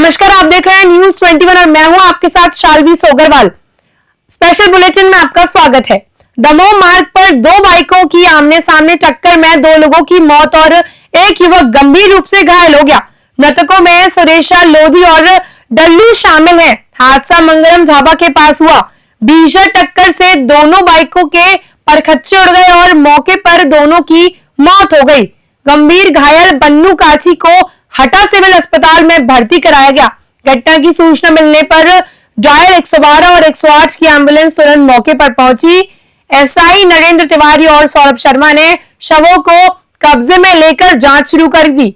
नमस्कार, आप देख रहे हैं न्यूज 21 और मैं हूं आपके साथ शालवी सोगरवाल। स्पेशल बुलेटिन में आपका स्वागत है। दमोह मार्ग पर दो बाइकों की आमने सामने टक्कर में दो लोगों की मौत और एक युवक गंभीर रूप से घायल हो गया। मृतकों में सुरेशा लोधी और डल्लू शामिल हैं। हादसा मंगलम ढाबा के पास हुआ। भीषण टक्कर से दोनों बाइकों के परखच्चे उड़ गए और मौके पर दोनों की मौत हो गई। गंभीर घायल बन्नू काची को हटा सिविल अस्पताल में भर्ती कराया गया। घटना की सूचना मिलने पर डायल 112 और 108 की एम्बुलेंस तुरंत मौके पर पहुंची। एसआई नरेंद्र तिवारी और सौरभ शर्मा ने शवों को कब्जे में लेकर जांच शुरू कर दी।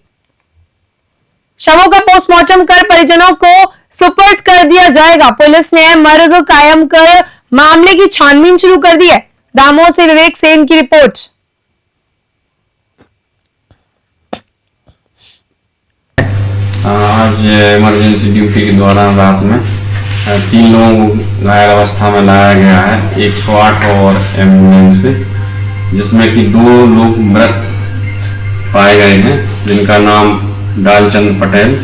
शवों का पोस्टमार्टम कर परिजनों को सुपुर्द कर दिया जाएगा। पुलिस ने मर्ग कायम कर मामले की छानबीन शुरू कर दी है। दामोह से विवेक सेन की रिपोर्ट। आज इमरजेंसी ड्यूटी के दौरान रात में 3 लोगों को घायल अवस्था में लाया गया है 108 और एम्बुलेंस से, जिसमें कि 2 लोग मृत पाए गए हैं, जिनका नाम डालचंद पटेल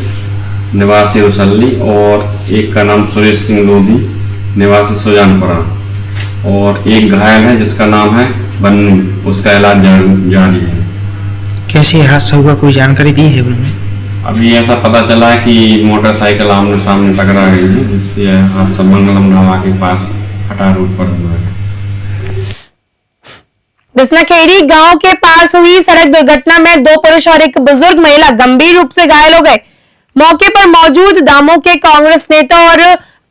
निवासी उसल्ली और एक का नाम सुरेश सिंह लोधी निवासी सुजानपुरा, और एक घायल है जिसका नाम है बन्नू, उसका इलाज जारी है। कैसे हादसा हुआ, कोई जानकारी दी है उन्होंने? अभी ऐसा पता चला है कि मोटरसाइकिल आमने सामने टकरा गई है, जिससे हादसा मंगलम ढाबा के पास हटा रोड पर हुआ है। बिसनाखेड़ी गांव के पास हुई सड़क दुर्घटना में 2 पुरुष और एक बुजुर्ग महिला गंभीर रूप से घायल हो गए। मौके पर मौजूद दामोह के कांग्रेस नेता और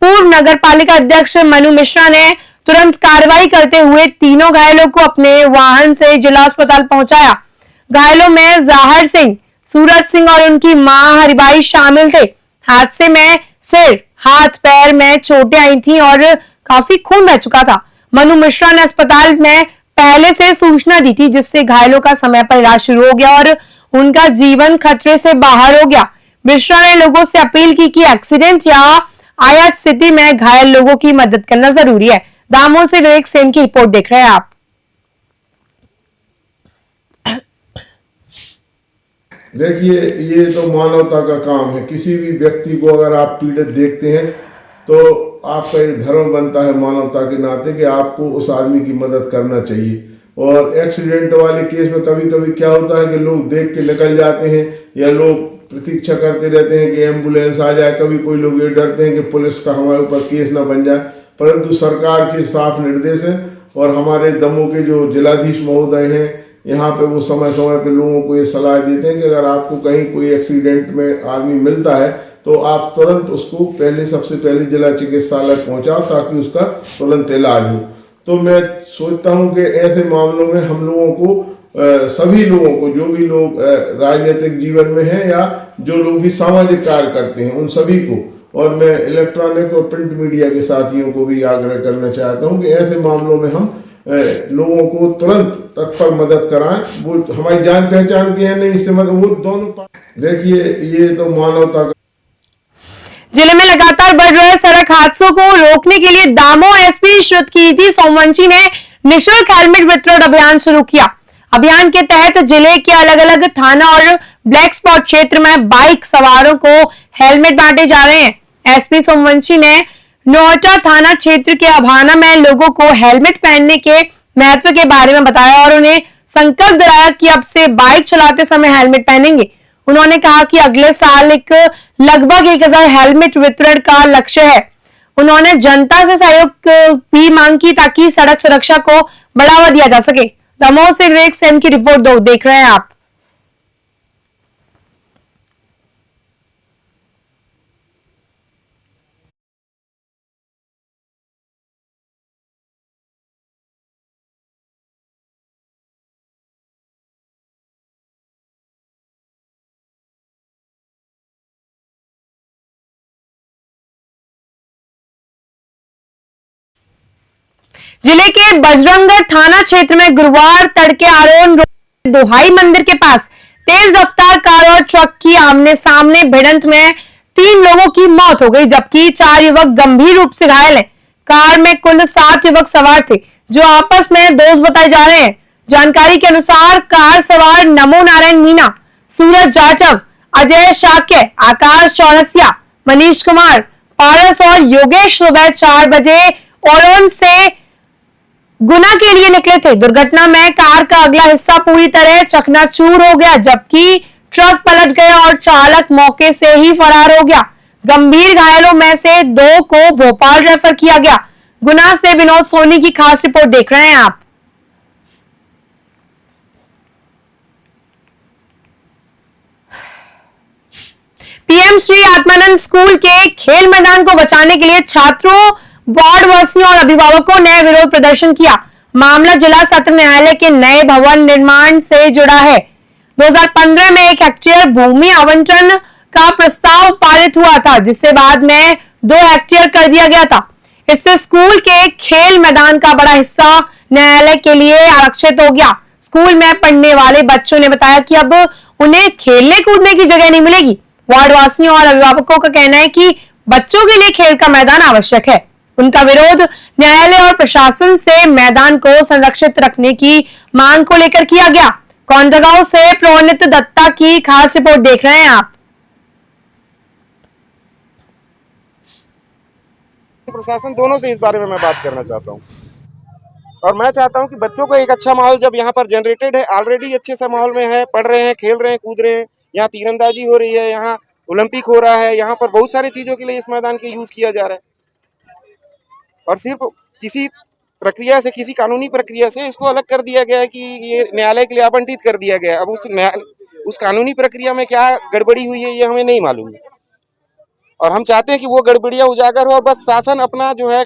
पूर्व नगर पालिका अध्यक्ष मनु मिश्रा ने तुरंत कार्रवाई करते हुए तीनों घायलों को अपने वाहन से जिला अस्पताल पहुंचाया। घायलों में जाहिर सिंह, सूरज सिंह और उनकी मां हरिबाई शामिल थे। हादसे में सिर, हाथ, पैर में चोटें आई थी और काफी खून बह चुका था। मनु मिश्रा ने अस्पताल में पहले से सूचना दी थी, जिससे घायलों का समय पर इलाज शुरू हो गया और उनका जीवन खतरे से बाहर हो गया। मिश्रा ने लोगों से अपील की कि एक्सीडेंट या आयात स्थिति में घायल लोगों की मदद करना जरूरी है। दामोह से विवेक सेन की रिपोर्ट देख रहे हैं आप। देखिए, ये तो मानवता का काम है। किसी भी व्यक्ति को अगर आप पीड़ित देखते हैं तो आपका एक धर्म बनता है मानवता के नाते कि आपको उस आदमी की मदद करना चाहिए। और एक्सीडेंट वाले केस में कभी कभी क्या होता है कि लोग देख के निकल जाते हैं या लोग प्रतीक्षा करते रहते हैं कि एम्बुलेंस आ जाए। कभी कोई लोग ये डरते हैं कि पुलिस का हमारे ऊपर केस ना बन जाए, परंतु सरकार के साफ निर्देश है और हमारे दमोह के जो जिलाधीश महोदय हैं यहाँ पे वो समय समय पे लोगों को ये सलाह देते हैं कि अगर आपको कहीं कोई एक्सीडेंट में आदमी मिलता है तो आप तुरंत उसको सबसे पहले जिला चिकित्सालय पहुंचाओ ताकि उसका तुरंत इलाज हो। तो मैं सोचता हूँ कि ऐसे मामलों में हम लोगों को सभी लोगों को, जो भी लोग राजनीतिक जीवन में हैं या जो लोग भी सामाजिक कार्य करते हैं, उन सभी को, और मैं इलेक्ट्रॉनिक और प्रिंट मीडिया के साथियों को भी आग्रह करना चाहता हूँ कि ऐसे मामलों में हम लोगों को तुरंत तत्पर मदद कराएं। वो हमारी जान पहचान की है नहीं, इससे मतलब वो दोनों। देखिए, ये तो मानवता का। जिले में लगातार बढ़ रहे सड़क हादसों को रोकने के लिए दामोह एसपी श्रुतकीर्ति सोमवंशी ने निःशुल्क हेलमेट वितरण अभियान शुरू किया। अभियान के तहत जिले के अलग अलग थाना और ब्लैक स्पॉट क्षेत्र में बाइक सवारों को हेलमेट बांटे जा रहे हैं। एसपी सोमवंशी ने नोहटा थाना क्षेत्र के अभाना में लोगों को हेलमेट पहनने के महत्व के बारे में बताया और उन्हें संकल्प दिलाया कि अब से बाइक चलाते समय हेलमेट पहनेंगे। उन्होंने कहा कि अगले साल लगभग 1000 हेलमेट वितरण का लक्ष्य है। उन्होंने जनता से सहयोग भी मांग की ताकि सड़क सुरक्षा को बढ़ावा दिया जा सके। दमोह से विवेक सेन की रिपोर्ट देख रहे हैं आप। जिले के बजरंगगढ़ थाना क्षेत्र में गुरुवार तड़के आरोन रोड दोहाई मंदिर के पास तेज रफ्तार कार और ट्रक की आमने सामने भिड़ंत में 3 लोगों की मौत हो गई, जबकि 4 युवक गंभीर रूप से घायल हैं। कार में कुल 7 युवक सवार थे, जो आपस में दोस्त बताए जा रहे हैं। जानकारी के अनुसार कार सवार नमो नारायण मीना, सूरज जाटव, अजय शाक्य, आकाश चौरसिया, मनीष कुमार, पारस और योगेश सुबह 4 बजे ओलोन से गुना के लिए निकले थे। दुर्घटना में कार का अगला हिस्सा पूरी तरह चकनाचूर हो गया, जबकि ट्रक पलट गया और चालक मौके से ही फरार हो गया। गंभीर घायलों में से 2 को भोपाल रेफर किया गया। गुना से विनोद सोनी की खास रिपोर्ट देख रहे हैं आप। पीएम श्री आत्मानंद स्कूल के खेल मैदान को बचाने के लिए छात्रों, वार्ड वासियों और अभिभावकों ने विरोध प्रदर्शन किया। मामला जिला सत्र न्यायालय के नए भवन निर्माण से जुड़ा है। 2015 में 1 हेक्टेयर भूमि आवंटन का प्रस्ताव पारित हुआ था, जिसे बाद में 2 हेक्टेयर कर दिया गया था। इससे स्कूल के खेल मैदान का बड़ा हिस्सा न्यायालय के लिए आरक्षित हो गया। स्कूल में पढ़ने वाले बच्चों ने बताया कि अब उन्हें खेलने कूदने की जगह नहीं मिलेगी। वार्ड वासियों और अभिभावकों का कहना है कि बच्चों के लिए खेल का मैदान आवश्यक है। उनका विरोध न्यायालय और प्रशासन से मैदान को संरक्षित रखने की मांग को लेकर किया गया। कोंडागांव से प्रोनित दत्ता की खास रिपोर्ट देख रहे हैं आप। प्रशासन दोनों से इस बारे में मैं बात करना चाहता हूँ, और मैं चाहता हूँ कि बच्चों को एक अच्छा माहौल जब यहाँ पर जनरेटेड है, ऑलरेडी अच्छे से माहौल में है, पढ़ रहे हैं, खेल रहे हैं, कूद रहे हैं, यहाँ तीरंदाजी हो रही है, यहाँ ओलंपिक हो रहा है, यहाँ पर बहुत सारी चीजों के लिए इस मैदान के यूज किया जा रहा है, और सिर्फ किसी प्रक्रिया से, किसी कानूनी प्रक्रिया से इसको अलग कर दिया गया है कि ये न्यायालय के लिए आवंटित कर दिया गया है। अब उस कानूनी प्रक्रिया में क्या गड़बड़ी हुई है ये हमें नहीं मालूम है, और हम चाहते हैं कि वो गड़बड़ियां उजागर हो और बस शासन अपना जो है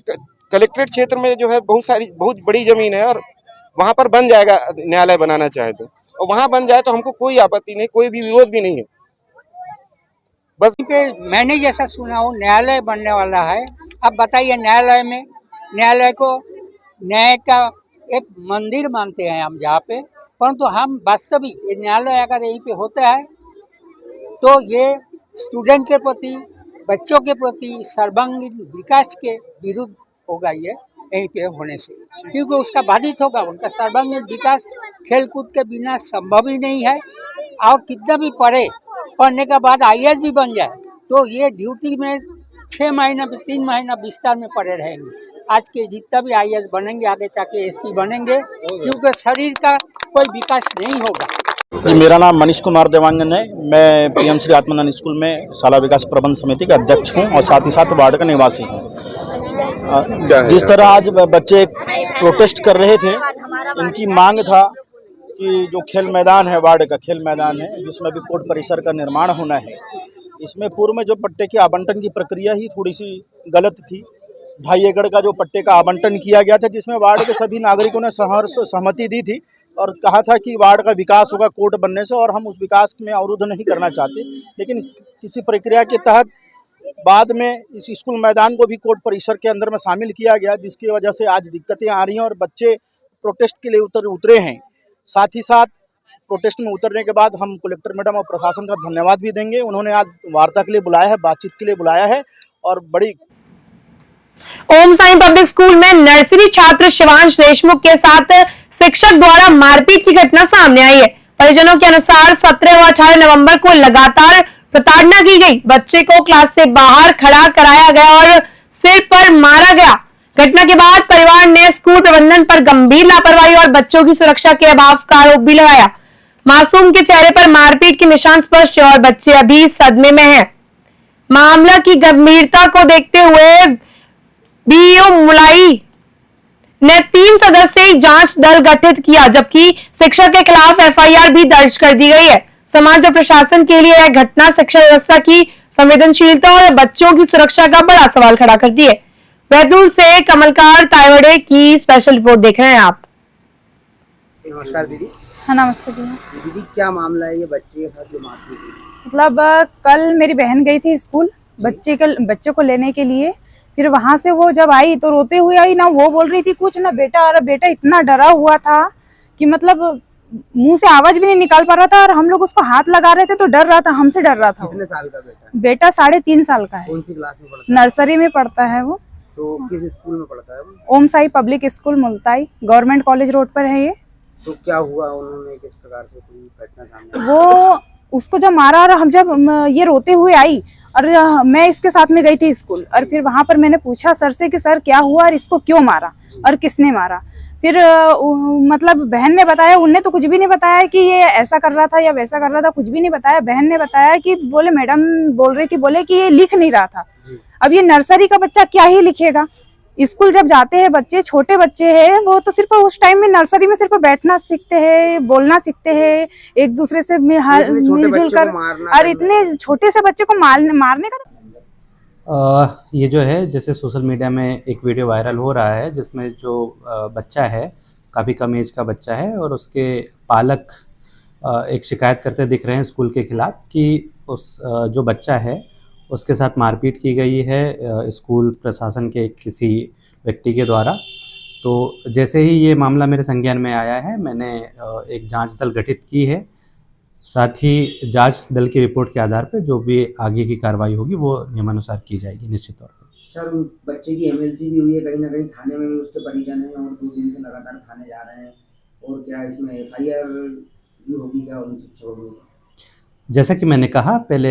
कलेक्ट्रेट क्षेत्र में जो है बहुत बड़ी जमीन है और वहां पर बन जाएगा, न्यायालय बनाना चाहे तो, और वहां बन जाए तो हमको कोई आपत्ति नहीं, कोई भी विरोध भी नहीं है। बस मैंने जैसा सुना हूँ न्यायालय बनने वाला है। अब बताइए, न्यायालय को न्याय का एक मंदिर मानते हैं हम जहाँ पे, परंतु हम वास्तविक ये न्यायालय अगर यहीं पे होता है तो ये स्टूडेंट के प्रति, बच्चों के प्रति सर्वांगीण विकास के विरुद्ध होगा ये यहीं पे होने से, क्योंकि उसका बाधित होगा। उनका सर्वांगीण विकास खेलकूद के बिना संभव ही नहीं है। और कितना भी पढ़ने के बाद IAS भी बन जाए तो ये ड्यूटी में 6 महीना 3 महीना बिस्तर में पड़े रहेंगे। आज के जितना भी IAS बनेंगे, आगे जाके SP बनेंगे, क्योंकि शरीर का कोई विकास नहीं होगा। जी, मेरा नाम मनीष कुमार देवांगन है। मैं पीएम श्री आत्मानंद स्कूल में शाला विकास प्रबंध समिति का अध्यक्ष हूं और साथ ही साथ वार्ड का निवासी हूं। जिस तरह आज बच्चे प्रोटेस्ट कर रहे थे, इनकी मांग था कि जो खेल मैदान है, वार्ड का खेल मैदान है, जिसमें भी कोर्ट परिसर का निर्माण होना है, इसमें पूर्व में जो पट्टे के आवंटन की प्रक्रिया ही थोड़ी सी गलत थी। 2.5 एकड़ का जो पट्टे का आवंटन किया गया था, जिसमें वार्ड के सभी नागरिकों ने सहमति दी थी और कहा था कि वार्ड का विकास होगा कोर्ट बनने से, और हम उस विकास में अवरुद्ध नहीं करना चाहते। लेकिन किसी प्रक्रिया के तहत बाद में इस स्कूल मैदान को भी कोर्ट परिसर के अंदर में शामिल किया गया, जिसकी वजह से आज दिक्कतें आ रही हैं और बच्चे प्रोटेस्ट के लिए उतरे हैं। साथ ही साथ प्रोटेस्ट में उतरने के बाद हम कलेक्टर मैडम और प्रशासन का धन्यवाद भी देंगे। उन्होंने आज वार्ता के लिए बुलाया है, बातचीत के लिए बुलाया है। और बड़ी ओम साई पब्लिक स्कूल में नर्सरी छात्र शिवांश देशमुख के साथ शिक्षक द्वारा मारपीट की घटना सामने आई है। परिजनों के अनुसार 17 व 18 नवंबर को लगातार प्रताड़ना की गई। बच्चे को क्लास से बाहर खड़ा कराया गया और सिर पर मारा गया। घटना के बाद परिवार ने स्कूल प्रबंधन पर गंभीर लापरवाही और बच्चों की सुरक्षा के अभाव का आरोप भी लगाया। मासूम के चेहरे पर मारपीट के निशान स्पष्ट है और बच्चे अभी सदमे में हैं। मामला की गंभीरता को देखते हुए बीईओ मुलाई ने 3 सदस्यीय जांच दल गठित किया, जबकि शिक्षक के खिलाफ FIR भी दर्ज कर दी गई है। समाज और प्रशासन के लिए यह घटना शिक्षा व्यवस्था की संवेदनशीलता और बच्चों की सुरक्षा का बड़ा सवाल खड़ा करती है। बैतूल से कमलकार तायवड़े की स्पेशल रिपोर्ट देख रहे हैं आप। नमस्कार दीदी। हाँ नमस्ते दीदी। दीदी क्या मामला है ये बच्चे के साथ जो मारपीट हुई? मतलब कल मेरी बहन गई थी स्कूल बच्चे को लेने के लिए। फिर वहां से वो जब आई तो रोते हुए आई ना, वो बोल रही थी कुछ ना बेटा, और बेटा इतना डरा हुआ था कि मतलब मुंह से आवाज भी नहीं निकाल पा रहा था, और हम लोग उसको हाथ लगा रहे थे तो डर रहा था, हमसे डर रहा था। कितने साल का बेटा? बेटा 3.5 साल का है। कौन सी क्लास में पढ़ता है? नर्सरी में पढ़ता है वो। तो किस स्कूल में पढ़ता है वो? Om Sai public school Multai, government college road पर है ये। तो क्या हुआ, उन्होंने किस प्रकार से कोई घटना सामने? वो उसको जब मारा और हम जब ये रोते हुए आई और मैं इसके साथ में गई थी स्कूल, और फिर वहां पर मैंने पूछा सर से कि सर क्या हुआ और इसको क्यों मारा और किसने मारा। फिर मतलब बहन ने बताया, उनने तो कुछ भी नहीं बताया कि ये ऐसा कर रहा था या वैसा कर रहा था, कुछ भी नहीं बताया। बहन ने बताया कि बोले मैडम बोल रही थी, बोले कि ये लिख नहीं रहा था। अब ये नर्सरी का बच्चा क्या ही लिखेगा। स्कूल जब जाते हैं बच्चे, छोटे बच्चे हैं, वो तो सिर्फ उस टाइम में नर्सरी में सिर्फ बैठना सीखते हैं, बोलना सीखते हैं, एक दूसरे से मिलजुल कर, और इतने छोटे से बच्चे को मारने का ये जो है जैसे सोशल मीडिया में एक वीडियो वायरल हो रहा है जिसमें जो बच्चा है, काफ़ी कम एज का बच्चा है, और उसके पालक एक शिकायत करते दिख रहे हैं स्कूल के खिलाफ कि उस जो बच्चा है उसके साथ मारपीट की गई है स्कूल प्रशासन के किसी व्यक्ति के द्वारा। तो जैसे ही ये मामला मेरे संज्ञान में आया है, मैंने एक जांच दल गठित की है। साथ ही जांच दल की रिपोर्ट के आधार पर जो भी आगे की कार्रवाई होगी वो नियमानुसार की जाएगी निश्चित तौर पर। सर बच्चे की एमएलसी भी हुई है, कहीं ना कहीं थाने में भी उसके परिजन हैं और 2 दिन से लगातार थाने जा रहे हैं, और क्या इसमें एफआईआर भी होगी क्या उन शिक्षकों की? जैसा कि मैंने कहा पहले,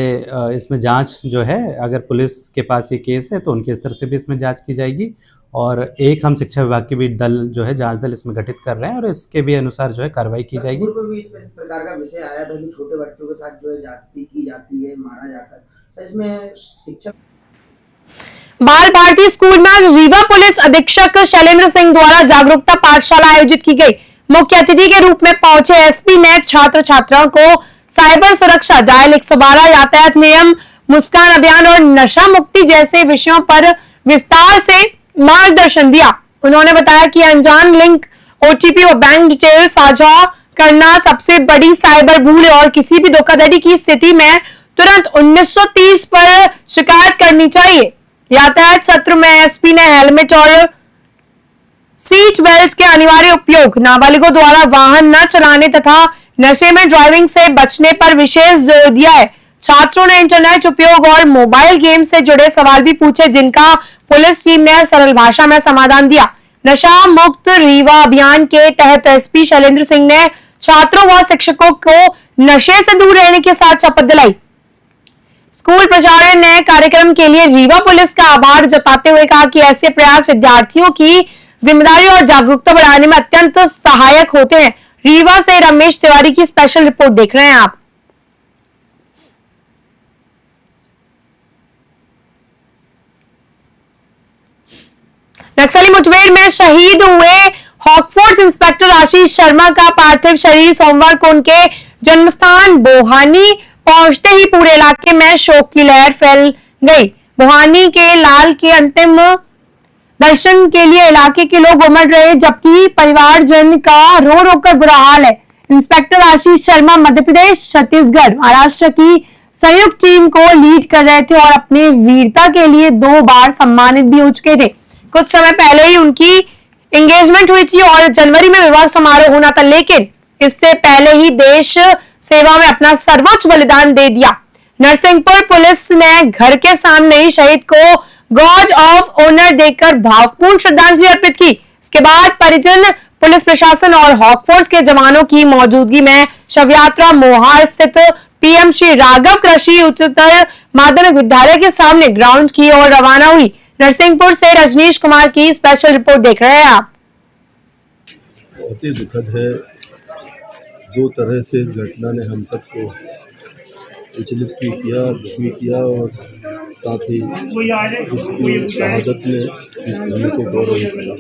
इसमें जांच जो है, अगर पुलिस के पास ये केस है तो उनके स्तर से भी इसमें जांच की जाएगी, और एक हम शिक्षा विभाग के भी दल जो है जांच दल इसमें गठित कर रहे हैं, और इसके भी अनुसार जो है कार्रवाई की जाएगी। पूर्व में भी इस प्रकार का विषय आया था कि छोटे बच्चों के साथ जो है जाति की जाती है, मारा जाता है। सर इसमें शिक्षक बाल भारती स्कूल में आज रीवा पुलिस अधीक्षक शैलेंद्र सिंह द्वारा जागरूकता पाठशाला आयोजित की गई। मुख्य अतिथि के रूप में पहुंचे एसपी ने छात्र छात्राओं को साइबर सुरक्षा, डायल 112, यातायात नियम, मुस्कान अभियान और नशा मुक्ति जैसे विषयों पर विस्तार से मार्गदर्शन दिया। उन्होंने बताया कि अनजान लिंक, ओटीपी और बैंक डिटेल साझा करना सबसे बड़ी साइबर भूल है और किसी भी धोखाधड़ी की स्थिति में तुरंत 1930 पर शिकायत करनी चाहिए। यातायात सत्र में एसपी ने हेलमेट और सीट बेल्ट के अनिवार्य उपयोग, नाबालिगों द्वारा वाहन न चलाने तथा नशे में ड्राइविंग से बचने पर विशेष जोर दिया है। छात्रों ने इंटरनेट उपयोग और मोबाइल गेम से जुड़े सवाल भी पूछे, जिनका पुलिस टीम ने सरल भाषा में समाधान दिया। नशा मुक्त रीवा अभियान के तहत एसपी शैलेंद्र सिंह ने छात्रों व शिक्षकों को नशे से दूर रहने के साथ शपथ दिलाई। स्कूल प्रचार्य ने कार्यक्रम के लिए रीवा पुलिस का आभार जताते हुए कहा कि ऐसे प्रयास विद्यार्थियों की जिम्मेदारी और जागरूकता बढ़ाने में अत्यंत सहायक होते हैं। रीवा से रमेश तिवारी की स्पेशल रिपोर्ट देख रहे हैं आप। नक्सली मुठभेड़ में शहीद हुए हॉकफोर्स इंस्पेक्टर आशीष शर्मा का पार्थिव शरीर सोमवार को उनके जन्मस्थान बोहानी पहुंचते ही पूरे इलाके में शोक की लहर फैल गई। बोहानी के लाल के अंतिम दर्शन के लिए इलाके के लोग उमड़ रहे, जबकि परिवारजन का रो रो कर बुरा हाल है। इंस्पेक्टर आशीष शर्मा मध्य प्रदेश, छत्तीसगढ़, महाराष्ट्र की संयुक्त टीम को लीड कर रहे थे और अपनी वीरता के लिए 2 बार सम्मानित भी हो चुके थे। कुछ समय पहले ही उनकी एंगेजमेंट हुई थी और जनवरी में विवाह समारोह होना था, लेकिन इससे पहले ही देश सेवा में अपना सर्वोच्च बलिदान दे दिया। नरसिंहपुर पुलिस ने घर के सामने ही शहीद को गॉज ऑफ ऑनर देकर भावपूर्ण श्रद्धांजलि अर्पित की। इसके बाद परिजन, पुलिस प्रशासन और हॉकफोर्स के जवानों की मौजूदगी में शव यात्रा मोहार स्थित पीएम श्री राघव कृषि उच्चतर माध्यमिक विद्यालय के सामने ग्राउंड की ओर रवाना हुई। नरसिंहपुर से रजनीश कुमार की स्पेशल रिपोर्ट देख रहे हैं आप। बहुत ही दुखद है। 2 तरह से इस घटना ने हम सबको विचलित भी किया, दुखी किया, और साथ ही उसकी शहादत ने इस भूमि को गौरव किया।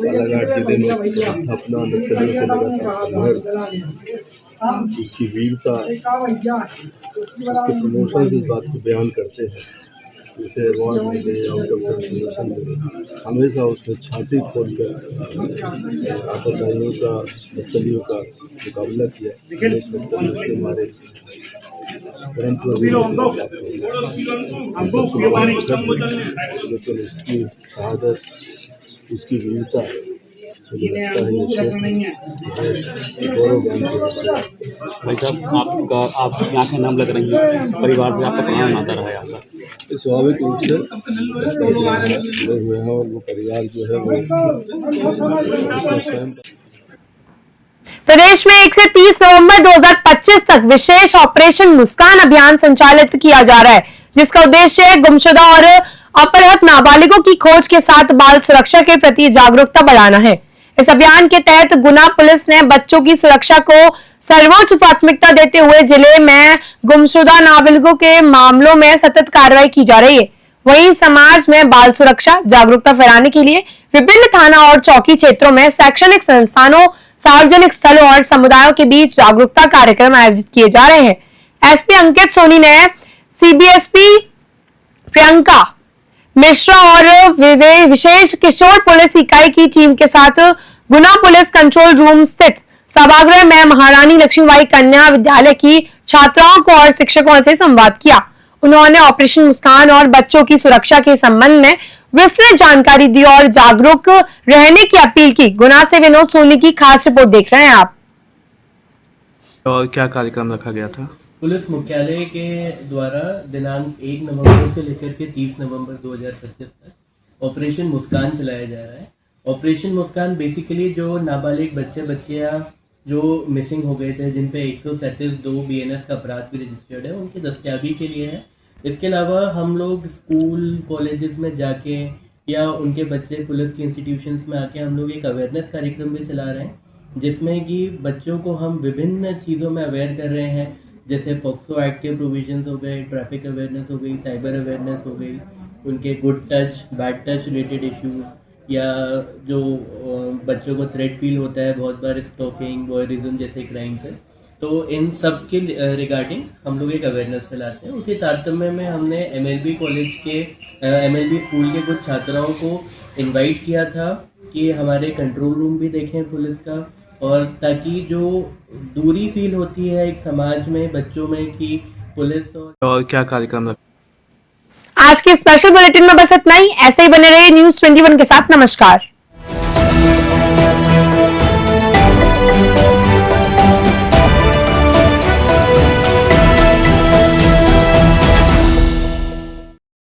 बालाघाट जिले में स्थापना नक्सलियों से लगातार संघर्ष, उसकी वीरता, उसके प्रमोशन इस बात को बयान करते हैं। जैसे अवार्ड मिले, आउटकम प्रमोशन मिले, हमेशा उसने छाती खोलकर आतंकवादियों का, नक्सलियों का मुकाबला किया। नक्सली उसने मारे, परंतु अभी लेकिन उसकी शहादत, उसकी वीरता मुझे लगता है गौरवगान। भाई साहब, आप यहाँ के नाम लग रही हैं, परिवार से आपका पुराना नाता रहा है आपका? स्वाभाविक रूप से जुड़े हुए हैं, और वो परिवार जो है वो स्वयं प्रदेश में 1 से 30 नवंबर 2025 तक विशेष ऑपरेशन मुस्कान अभियान संचालित किया जा रहा है, जिसका उद्देश्य गुमशुदा और अपहृत नाबालिगों की खोज के साथ बाल सुरक्षा के प्रति जागरूकता बढ़ाना है। इस अभियान के तहत गुना पुलिस ने बच्चों की सुरक्षा को सर्वोच्च प्राथमिकता देते हुए जिले में गुमशुदा नाबालिगों के मामलों में सतत कार्रवाई की जा रही है। वहीं समाज में बाल सुरक्षा जागरूकता फैलाने के लिए विभिन्न थाना और चौकी क्षेत्रों में शैक्षणिक संस्थानों, सार्वजनिक स्थलों और समुदायों के बीच जागरूकता कार्यक्रम आयोजित किए जा रहे हैं। एसपी अंकित सोनी ने सीबीएसपी प्रियंका मिश्रा और विशेष किशोर पुलिस इकाई की टीम के साथ गुना पुलिस कंट्रोल रूम स्थित सभागृह में महारानी लक्ष्मीबाई कन्या विद्यालय की छात्राओं को और शिक्षकों से संवाद किया। उन्होंने ऑपरेशन मुस्कान और बच्चों की सुरक्षा के संबंध में विस्तृत जानकारी दी और जागरूक रहने की अपील की। गुना से विनोद सोनी की खास रिपोर्ट देख रहे हैं आप। और क्या कार्यक्रम रखा गया था? पुलिस मुख्यालय के द्वारा दिनांक 1 नवंबर से लेकर के 30 नवंबर 2025 तक ऑपरेशन मुस्कान चलाया जा रहा है। ऑपरेशन मुस्कान बेसिकली जो नाबालिग बच्चियाँ जो मिसिंग हो गए थे, जिन पे 137 BNS का अपराध भी रजिस्टर्ड है, उनकी दस्तयाबी के लिए है। इसके अलावा हम लोग स्कूल कॉलेजेस में जाके या उनके बच्चे पुलिस की इंस्टीट्यूशंस में आके हम लोग एक अवेयरनेस कार्यक्रम भी चला रहे हैं, जिसमें कि बच्चों को हम विभिन्न चीज़ों में अवेयर कर रहे हैं, जैसे पॉक्सो एक्ट के प्रोविजंस हो गए, ट्रैफिक अवेयरनेस हो गई, साइबर अवेयरनेस हो गई, उनके good touch bad touch related issues, या जो बच्चों को थ्रेट फील होता है बहुत बार स्टॉकिंग, वॉयरिज्म जैसे क्राइम्स है, तो इन सब के रिगार्डिंग हम लोग एक अवेयरनेस चलाते हैं। उसी तारतम्य में हमने MLB कॉलेज के MLB स्कूल के कुछ छात्राओं को इनवाइट किया था कि हमारे कंट्रोल रूम भी देखें पुलिस का, और ताकि जो दूरी फील होती है एक समाज में बच्चों में कि पुलिस और क्या कार्यक्रम आज के स्पेशल बुलेटिन में बस इतना ही। ऐसे ही बने रहे न्यूज़ 21 के साथ। नमस्कार।